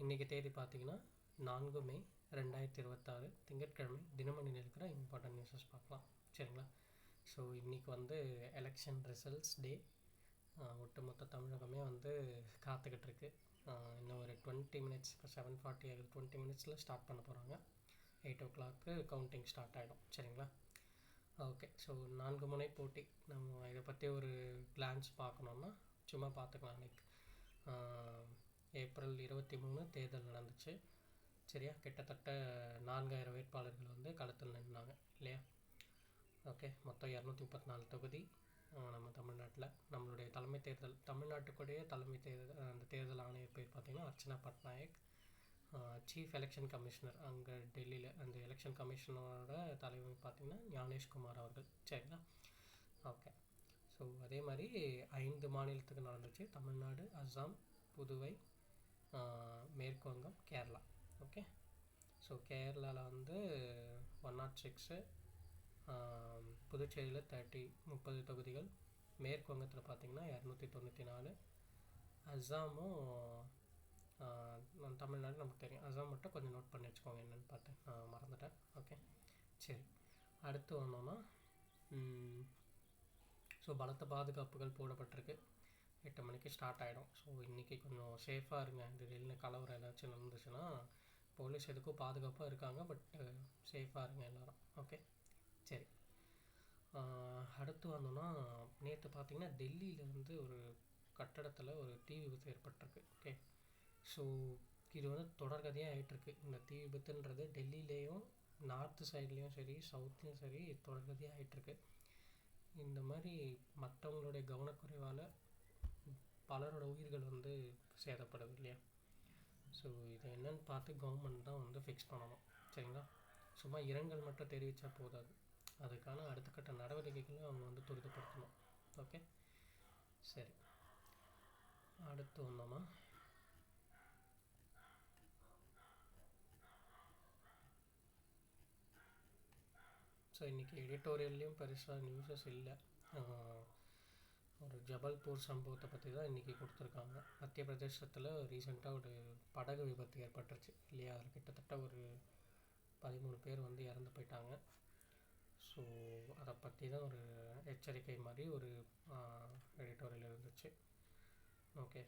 இன்றைக்கி தேதி பார்த்திங்கன்னா 4 மே 2026 திங்கட்கிழமை. தினமணியில் இருக்கிற இம்பார்ட்டன்ட் நியூஸஸ் பார்க்கலாம், சரிங்களா? ஸோ இன்றைக்கி வந்து எலெக்ஷன் ரிசல்ட்ஸ் டே. ஒட்டுமொத்த தமிழகமே வந்து காத்துக்கிட்டு இருக்கு. இன்னும் ஒரு 20 மினிட்ஸ், இப்போ 7:40 ஆகுது, 20 மினிட்ஸில் ஸ்டார்ட் பண்ண போகிறாங்க. 8 o'clock கவுண்டிங் ஸ்டார்ட் ஆகிடும், சரிங்களா? ஓகே. ஸோ 4 முனை போட்டி. நம்ம இதை பற்றி ஒரு கிளான்ஸ் பார்க்கணுன்னா சும்மா பார்த்துக்கலாம். லைக் ஏப்ரல் 23 தேர்தல் நடந்துச்சு, சரியா? கிட்டத்தட்ட 4000 வேட்பாளர்கள் வந்து களத்தில் நின்றாங்க, இல்லையா? ஓகே. மொத்தம் 234 தொகுதி நம்ம தமிழ்நாட்டில். நம்மளுடைய தலைமை தேர்தல், தமிழ்நாட்டுக்குடைய தலைமை தேர்தல், அந்த தேர்தல் ஆணையர் பேர் பார்த்திங்கன்னா Archana Patnaik. Chief election commissioner அங்கே டெல்லியில், அந்த எலெக்ஷன் கமிஷனரோட தலைவர் பார்த்திங்கன்னா ஞானேஷ்குமார் அவர்கள், சரிங்களா? ஓகே. ஸோ அதே மாதிரி 5 மாநிலத்துக்கு நடந்துச்சு. தமிழ்நாடு, அஸ்ஸாம், புதுவை, மேற்கு வங்கம், கேரளா. ஓகே. ஸோ கேரளாவில் வந்து 106, புதுச்சேரியில் 30 தொகுதிகள், மேற்கு வங்கத்தில் பார்த்திங்கன்னா 294, அஸ்ஸாமும் தமிழ்நாடு நமக்கு தெரியும். அஸ்ஸாம் மட்டும் கொஞ்சம் நோட் பண்ணி வச்சுக்கோங்க, என்னென்னு பார்த்தேன், மறந்துட்டேன். ஓகே, சரி. அடுத்து வந்தோன்னா ஸோ பலத்த பாதுகாப்புகள் போடப்பட்டிருக்கு. 8 மணிக்கு ஸ்டார்ட் ஆகிடும். ஸோ இன்றைக்கி கொஞ்சம் சேஃபாக இருங்க. திடீர்னு கலவரம் ஏதாச்சும் நடந்துச்சுன்னா போலீஸ் எதுக்கும் பாதுகாப்பாக இருக்காங்க, பட் சேஃபாக இருங்க எல்லோரும். ஓகே, சரி. அடுத்து வந்தோன்னா நேற்று பார்த்திங்கன்னா டெல்லியிலேருந்து ஒரு கட்டடத்தில் ஒரு தீ விபத்து ஏற்பட்டிருக்கு. ஓகே. ஸோ இது வந்து தொடர்கதையாக ஆகிட்டுருக்கு. இந்த தீ விபத்துன்றது டெல்லியிலேயும் நார்த்து சைட்லேயும் சரி, சவுத்லேயும் சரி தொடர்கதையாக ஆகிட்டுருக்கு. இந்த மாதிரி மற்றவங்களுடைய கவனக்குறைவால் பலரோட உயிர்கள் வந்து சேதப்படுது, இல்லையா? ஸோ இது என்னென்னு பார்த்து கவர்மெண்ட் தான் வந்து ஃபிக்ஸ் பண்ணணும், சரிங்களா? சும்மா இரங்கல் மட்டும் தெரிவித்தா போதாது, அதுக்கான அடுத்த கட்ட நடவடிக்கைகளும் அவங்க வந்து துரிதப்படுத்தணும். ஓகே, சரி. அடுத்து வந்தோம்னா ஸோ இன்றைக்கி எடிட்டோரியல்லையும் பெருசாக நியூஸஸ் இல்லை. ஒரு ஜபல்பூர் சம்பவத்தை பற்றி தான் இன்றைக்கி கொடுத்துருக்காங்க. மத்திய பிரதேசத்தில் ரீசெண்டாக ஒரு படகு விபத்து ஏற்பட்டுருச்சு, இல்லையா? அதில் கிட்டத்தட்ட ஒரு 13 பேர் வந்து இறந்து போயிட்டாங்க. ஸோ அதை பற்றி தான் ஒரு எச்சரிக்கை மாதிரி ஒரு எடிட்டோரியல் இருந்துச்சு. ஓகே,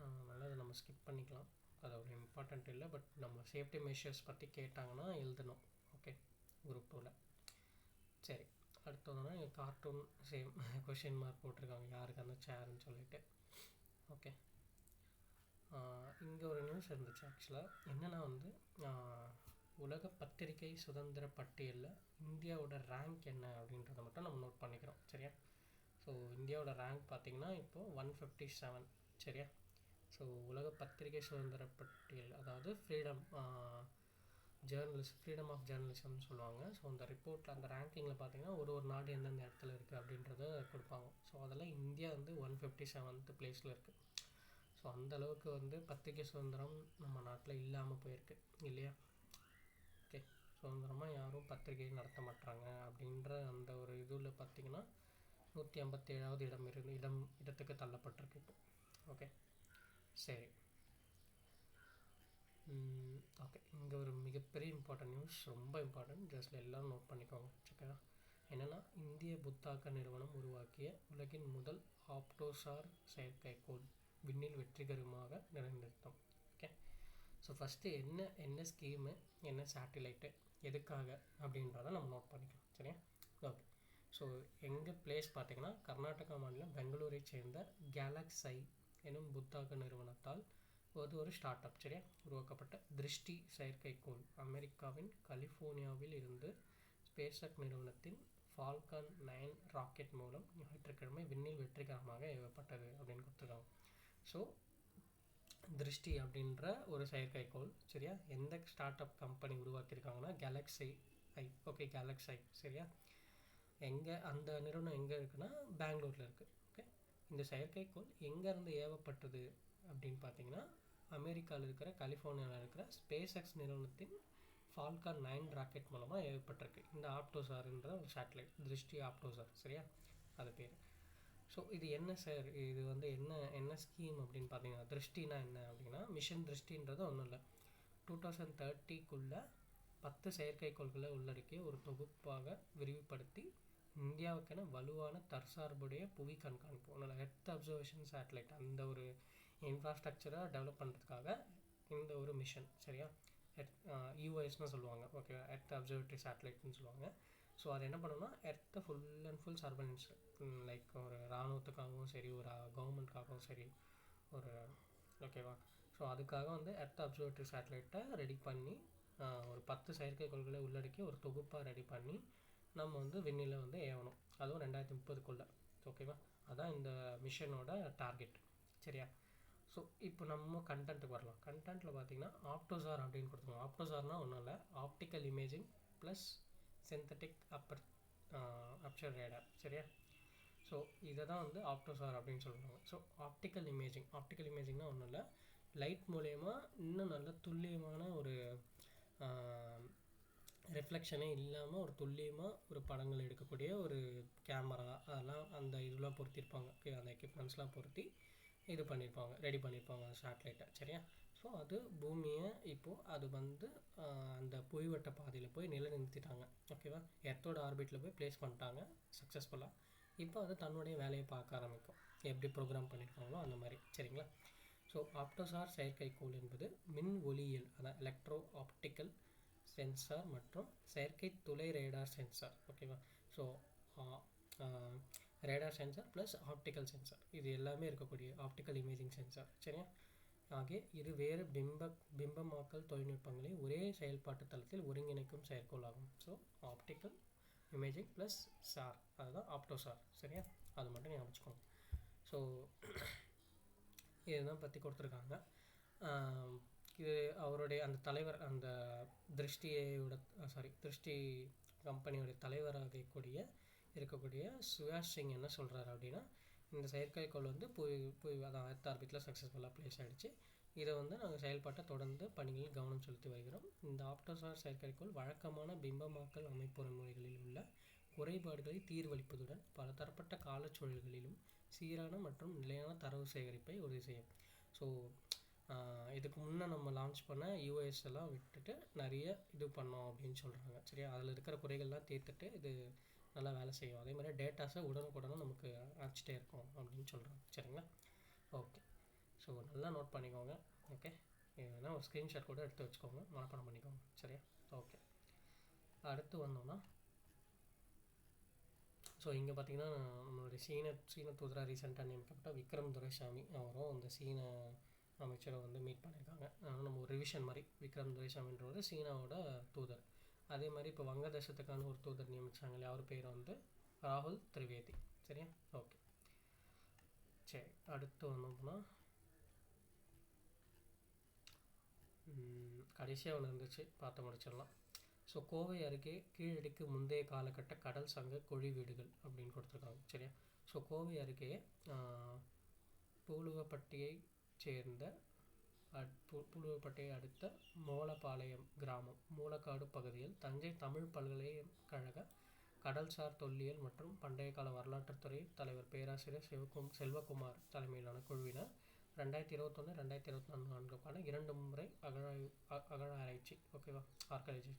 அதனால் அதை நம்ம ஸ்கிப் பண்ணிக்கலாம். அது ஒரு இம்பார்ட்டண்ட் இல்லை, பட் நம்ம சேஃப்டி மெஷர்ஸ் பற்றி கேட்டாங்கன்னா எழுதணும். ஓகே, குரூப் 2ல். சரி. அடுத்து வந்தோன்னா கார்ட்டூன் சேம் கொஷின் மார்க் போட்டிருக்காங்க, யாருக்கு அந்த சேர்ன்னு சொல்லிட்டு. ஓகே. இங்கே ஒரு நியூஸ் இருந்துச்சு ஆக்சுவலாக. என்னென்னா வந்து உலக பத்திரிகை சுதந்திர பட்டியலில் இந்தியாவோட ரேங்க் என்ன அப்படின்றத மட்டும் நம்ம நோட் பண்ணிக்கிறோம், சரியா? ஸோ இந்தியாவோட ரேங்க் பார்த்திங்கன்னா இப்போது 157, சரியா? ஸோ உலக பத்திரிகை சுதந்திர பட்டியல், அதாவது ஃப்ரீடம் ஃப்ரீடம் ஆஃப் ஜேர்னலிசம்னு சொல்லுவாங்க. ஸோ அந்த ரிப்போர்ட்டில், அந்த ரேங்கிங்கில் பார்த்திங்கன்னா ஒரு நாடு எந்தெந்த இடத்துல இருக்குது அப்படின்றத கொடுப்பாங்க. ஸோ அதில் இந்தியா வந்து 157th பிளேஸில் இருக்குது. ஸோ அந்தளவுக்கு வந்து பத்திரிகை சுதந்திரம் நம்ம நாட்டில் இல்லாமல் போயிருக்கு, இல்லையா? ஓகே. சுதந்திரமாக யாரும் பத்திரிகை நடத்த மாட்டாங்க அப்படின்ற அந்த ஒரு இதில் பார்த்திங்கன்னா 157வது இடத்துக்கு தள்ளப்பட்டிருக்கு இப்போ. ஓகே, சரி. ஓகே, இங்கே ஒரு மிகப்பெரிய இம்பார்ட்டன்ட் நியூஸ், ரொம்ப இம்பார்ட்டன்ட், ஜஸ்ட் எல்லோரும் நோட் பண்ணிக்கோங்க, சரியா? என்னென்னா, இந்திய புத்தாக்க நிறுவனம் உருவாக்கிய உலகின் முதல் ஆப்டோசார் செயற்கைக்கோள் விண்ணில் வெற்றிகரமாக நிலைநிறுத்தம். ஓகே. ஸோ ஃபஸ்ட்டு என்ன ஸ்கீமு, என்ன சேட்டிலைட்டு, எதுக்காக அப்படின்றத நம்ம நோட் பண்ணிக்கலாம், சரியா? ஓகே. ஸோ எங்கள் பிளேஸ் பார்த்திங்கன்னா கர்நாடகா மாநிலம் பெங்களூரை சேர்ந்த கேலக்ஸை எனும் புத்தாக்க நிறுவனத்தால் ஒரு ஸ்டார்ட் அப், சரியா, உருவாக்கப்பட்ட திருஷ்டி செயற்கைக்கோள் அமெரிக்காவின் கலிஃபோர்னியாவில் இருந்து ஸ்பேஸ்எக்ஸ் நிறுவனத்தின் ஃபால்கன் 9 ராக்கெட் மூலம் ஞாயிற்றுக்கிழமை விண்ணில் வெற்றிகரமாக ஏவப்பட்டது அப்படின்னு கொடுத்துருக்காங்க. ஸோ திருஷ்டி அப்படின்ற ஒரு செயற்கைக்கோள், சரியா, எந்த ஸ்டார்ட் அப் கம்பெனி உருவாக்கியிருக்காங்கன்னா கேலக்ஸை. ஓகே, கேலக்ஸை, சரியா? அந்த நிறுவனம் எங்கே இருக்குன்னா பெங்களூரில் இருக்குது. ஓகே. இந்த செயற்கைக்கோள் எங்கேருந்து ஏவப்பட்டது அப்படின்னு பார்த்தீங்கன்னா அமெரிக்காவில் இருக்கிற கலிஃபோர்னியாவில் இருக்கிற ஸ்பேஸ்எக்ஸ் நிறுவனத்தின் ஃபால்கன் 9 ராக்கெட் மூலமாக ஏவப்பட்டிருக்கு இந்த ஆப்டோசார்ன்ற ஒரு சேட்டலைட், திருஷ்டி ஆப்டோசார், சரியா, அது பேர். ஸோ இது என்ன சார், இது வந்து என்ன என்ன ஸ்கீம் அப்படின்னு பார்த்தீங்கன்னா, திருஷ்டினா என்ன அப்படின்னா, மிஷன் திருஷ்டின்றது ஒன்றும் இல்லை, 2030க்குள்ளே 10 செயற்கைக்கோள்களை உள்ளடக்கிய ஒரு தொகுப்பாக விரிவுபடுத்தி இந்தியாவுக்கென வலுவான தற்சார்புடைய புவி கண்காணிப்பு, ஒன்றில் எர்த் அப்சர்வேஷன் சேட்டலைட், அந்த ஒரு இன்ஃப்ராஸ்ட்ரக்சரை டெவலப் பண்ணுறதுக்காக இந்த ஒரு மிஷன். சரியா, யூஎஸ்னு சொல்லுவாங்க, ஓகே, எர்த் அப்சர்வேட்டரி சேட்டலைட்னு சொல்லுவாங்க. ஸோ அது என்ன பண்ணுன்னா, எர்த்தை full and full surveillance, like ஒரு இராணுவத்துக்காகவும் சரி, ஒரு கவர்மெண்ட்காகவும் சரி, ஒரு ஓகேவா. ஸோ அதுக்காக வந்து எர்த் அப்சர்வேட்டரி சேட்டலைட்டை ரெடி பண்ணி ஒரு 10 செயற்கைக்கோள்களை உள்ளடக்கி ஒரு தொகுப்பாக ரெடி பண்ணி நம்ம வந்து விண்ணில் வந்து ஏவணும், அதுவும் 2030க்குள்ளே. ஓகேவா, அதான் இந்த மிஷனோட டார்கெட். சரியா. ஸோ இப்போ நம்ம கண்டென்ட்டுக்கு வரலாம். கண்டென்ட்டில் பார்த்தீங்கன்னா ஆப்டோசார் அப்படின்னு கொடுத்துருவோம். ஆப்டோசார்னால் ஒன்றும் இல்லை, optical imaging plus synthetic Afsar radar. சரியா. ஸோ இதை தான் வந்து ஆப்டோசார் அப்படின்னு சொல்லுவாங்க. ஸோ ஆப்டிக்கல் இமேஜிங்னால் ஒன்றும் இல்லை, லைட் மூலயமா இன்னும் நல்ல துல்லியமான ஒரு ரிஃப்ளெக்ஷனே இல்லாமல் ஒரு துல்லியமாக ஒரு படங்கள் எடுக்கக்கூடிய ஒரு கேமரா, அதெல்லாம் அந்த இதெல்லாம் பொருத்தியிருப்பாங்க. அந்த எக்யூப்மெண்ட்ஸ்லாம் பொருத்தி இது பண்ணியிருப்பாங்க, ரெடி பண்ணியிருப்பாங்க அந்த சேட்டலைட்டை. சரியா. ஸோ அது பூமியை இப்போது அது வந்து அந்த புவிவட்ட பாதையில் போய் நிலைநிறுத்திட்டாங்க. ஓகேவா, எர்த்தோட ஆர்பிட்டில் போய் ப்ளேஸ் பண்ணிட்டாங்க சக்ஸஸ்ஃபுல்லாக. இப்போ அது தன்னுடைய வேலையை பார்க்க ஆரம்பிக்கும், எப்படி ப்ரோக்ராம் பண்ணியிருக்காங்களோ அந்த மாதிரி. சரிங்களா. ஸோ ஆப்டோசார் செயற்கைக்கோள் என்பது மின் ஒளியியல், அதான் எலக்ட்ரோ ஆப்டிக்கல் சென்சார் மற்றும் செயற்கை துளை ரேடார் சென்சார். ஓகேவா. So radar sensor plus optical sensor, இது எல்லாமே இருக்கக்கூடிய ஆப்டிக்கல் இமேஜிங் சென்சார். சரியா. ஆகிய இரு வேறு பிம்பமாக்கல் தொழில்நுட்பங்களை ஒரே செயல்பாட்டு தளத்தில் ஒருங்கிணைக்கும் செயற்கைக்கோள் ஆகும். So optical imaging plus sir, அதுதான் ஆப்டோசார். சரியா, அது மட்டும் ஞாபகம் வச்சுக்கோங்க. ஸோ இதுதான் பற்றி கொடுத்துருக்காங்க. இது அவருடைய அந்த தலைவர், அந்த திருஷ்டி கம்பெனியோடைய தலைவராக இருக்கக்கூடிய சுயாஷ் சிங் என்ன சொல்கிறாரு அப்படின்னா, இந்த செயற்கைக்கோள் வந்து அதான் எர்த் ஆர்பிட்டில் சக்ஸஸ்ஃபுல்லாக ப்ளேஸ் ஆகிடுச்சு, இதை வந்து நாங்கள் செயல்பாட்டை தொடர்ந்து பணிகளில் கவனம் செலுத்தி வருகிறோம். இந்த ஆப்டோசார் செயற்கைக்கோள் வழக்கமான பிம்பமாக்கல் அமைப்பு முறைகளில் உள்ள குறைபாடுகளை தீர்வளிப்பதுடன் பல தரப்பட்ட காலச்சூழல்களிலும் சீரான மற்றும் நிலையான தரவு சேகரிப்பை உறுதி செய்யும். ஸோ இதுக்கு முன்னே நம்ம லான்ச் பண்ண யூஎஸ் எல்லாம் விட்டுட்டு நிறைய இது பண்ணோம் அப்படின்னு சொல்கிறாங்க. சரியா, அதில் இருக்கிற குறைகள்லாம் தீர்த்துட்டு இது நல்லா வேலை செய்யும். அதே மாதிரி டேட்டாஸை உடனுக்குடனும் நமக்கு அனுப்பிச்சிட்டே இருக்கும் அப்படின்னு சொல்கிறாங்க. சரிங்களா. ஓகே, ஸோ நல்லா நோட் பண்ணிக்கோங்க. ஓகே, ஏன்னா ஒரு ஸ்க்ரீன்ஷாட் கூட எடுத்து வச்சுக்கோங்க, மனப்பாடம் பண்ணிக்கோங்க. சரியா. ஓகே, அடுத்து வந்தோம்னா, ஸோ இங்கே பார்த்தீங்கன்னா நம்மளுடைய சீன தூதராக ரீசெண்டாக நியமிக்கப்பட்ட விக்ரம் துரைசாமி அவரும் அந்த சீன அமைச்சரை வந்து மீட் பண்ணியிருக்காங்க. நம்ம ஒரு ரிவிஷன் மாதிரி, விக்ரம் துரைசாமின்றவர் சீனாவோட தூதர். அதே மாதிரி இப்போ வங்கதேசத்துக்கான ஒரு தூதர் நியமித்தாங்க, அவர் பேர் வந்து ராகுல் திரிவேதி. சரியா. ஓகே, சரி, அடுத்து வந்தோம்னா கடைசியாக ஒன்று இருந்துச்சு, பார்த்து முடிச்சிடலாம். ஸோ கோவை அருகே கீழடிக்கு முந்தைய காலகட்ட கடல் சங்க குழி வீடுகள் அப்படின்னு கொடுத்துருக்காங்க. சரியா. ஸோ கோவை அருகே பூலுவப்பட்டியை சேர்ந்த புழுவப்பட்டியை அடுத்த மோலப்பாளையம் கிராமம் மூலக்காடு பகுதியில் தஞ்சை தமிழ் பல்கலைக்கழக கடல்சார் தொல்லியல் மற்றும் பண்டைய கால வரலாற்றுத்துறை தலைவர் பேராசிரியர் செல்வகுமார் தலைமையிலான குழுவினர் 2021-2024 ஆண்டுக்கான 2 முறை அகழாராய்ச்சி, ஓகேவா, ஆர்காலஜி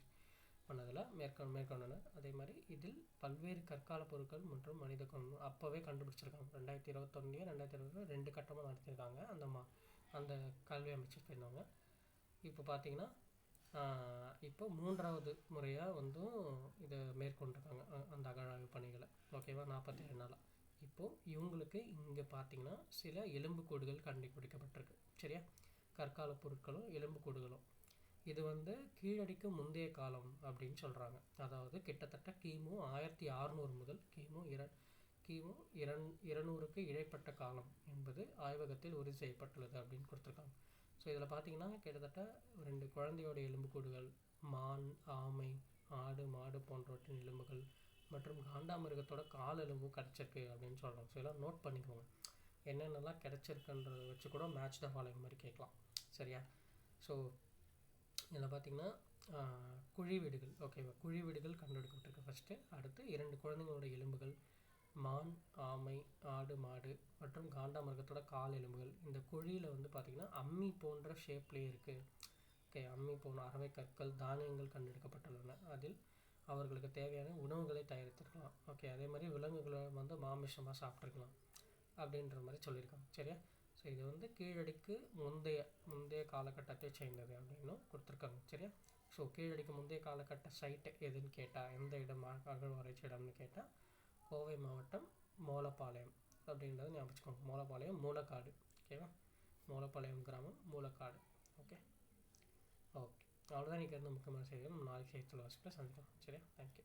பண்ணதில் மேற்கொண்டனர். அதே மாதிரி இதில் பல்வேறு கற்கால பொருட்கள் மற்றும் மனித அப்போவே கண்டுபிடிச்சிருக்காங்க. 2021-2022 2 கட்டமாக நடத்தியிருக்காங்க அந்த கல்வி அமைச்சர் போயிருந்தாங்க. இப்போ பார்த்தீங்கன்னா இப்போ 3வது முறையாக வந்து இதை மேற்கொண்டிருக்காங்க அந்த அகழாய்வு பணிகளை. ஓகேவா, 47 நாளாக. இப்போது இவங்களுக்கு இங்கே பார்த்தீங்கன்னா சில எலும்புக்கூடுகள் கண்டுபிடிக்கப்பட்டிருக்கு. சரியா, கற்கால பொருட்களும் எலும்புக்கூடுகளும். இது வந்து கீழடிக்கு முந்தைய காலம் அப்படின்னு சொல்கிறாங்க. அதாவது கிட்டத்தட்ட கிமு 1600 முதல் கிமு 200க்கு இடைப்பட்ட காலம் என்பது ஆய்வகத்தில் உறுதி செய்யப்பட்டுள்ளது அப்படின்னு கொடுத்துருக்காங்க. ஸோ இதில் பார்த்தீங்கன்னா கிட்டத்தட்ட 2 குழந்தையோட எலும்புக்கூடுகள், மான், ஆமை, ஆடு, மாடு போன்றவற்றின் எலும்புகள் மற்றும் காண்டாமிருகத்தோட கால் எலும்பும் கிடச்சிருக்கு அப்படின்னு சொல்கிறாங்க. ஸோ எல்லாம் நோட் பண்ணிக்கோங்க, என்னென்னலாம் கிடச்சிருக்குன்றத வச்சு கூட மேட்ச் த ஃபாலோயிங் மாதிரி கேட்கலாம். சரியா. ஸோ இதில் பார்த்தீங்கன்னா குழி வீடுகள், ஓகேவா, குழி வீடுகள் கண்டுபிடிக்கப்பட்டிருக்கு ஃபஸ்ட்டு. அடுத்து 2 குழந்தைங்களோட எலும்புகள், மான், ஆமை, ஆடு, மாடு மற்றும் காண்டாமிருகத்தோட கால் எலும்புகள் இந்த குழியில் வந்து பார்த்திங்கன்னா அம்மி போன்ற ஷேப்லேயே இருக்குது. ஓகே, அம்மி போன்ற அரவை கற்கள், தானியங்கள் கண்டெடுக்கப்பட்டுள்ளன. அதில் அவர்களுக்கு தேவையான உணவுகளை தயாரித்திருக்கலாம். ஓகே, அதே மாதிரி விலங்குகளை வந்து மாமிசமாக சாப்பிட்ருக்கலாம் அப்படின்ற மாதிரி சொல்லியிருக்காங்க. சரியா? ஸோ இது வந்து கீழடிக்கு முந்தைய காலகட்டத்தை சேர்ந்தது அப்படின்னும் கொடுத்துருக்காங்க. சரியா? ஸோ கீழடிக்கு முந்தைய காலகட்ட சைட்டு எதுன்னு கேட்டால், எந்த இடம் அகழ்வாராய்ச்சி இடம்னு கேட்டால் கோவை மாவட்டம் மோலப்பாளையம் அப்படின்றத ஞாபகம் வச்சுக்கோங்க. மோலப்பாளையம் மூலக்காடு. ஓகேவா? மோலப்பாளையம் கிராமம் மூலக்காடு. ஓகே ஓகே அவ்வளோதான் இன்றைக்கி வந்து முக்கியமான செய்திகள். நம்ம நாளைக்கு செய்தியில் வாசிப்பில் சந்திக்கலாம். சரியா? தேங்க்யூ.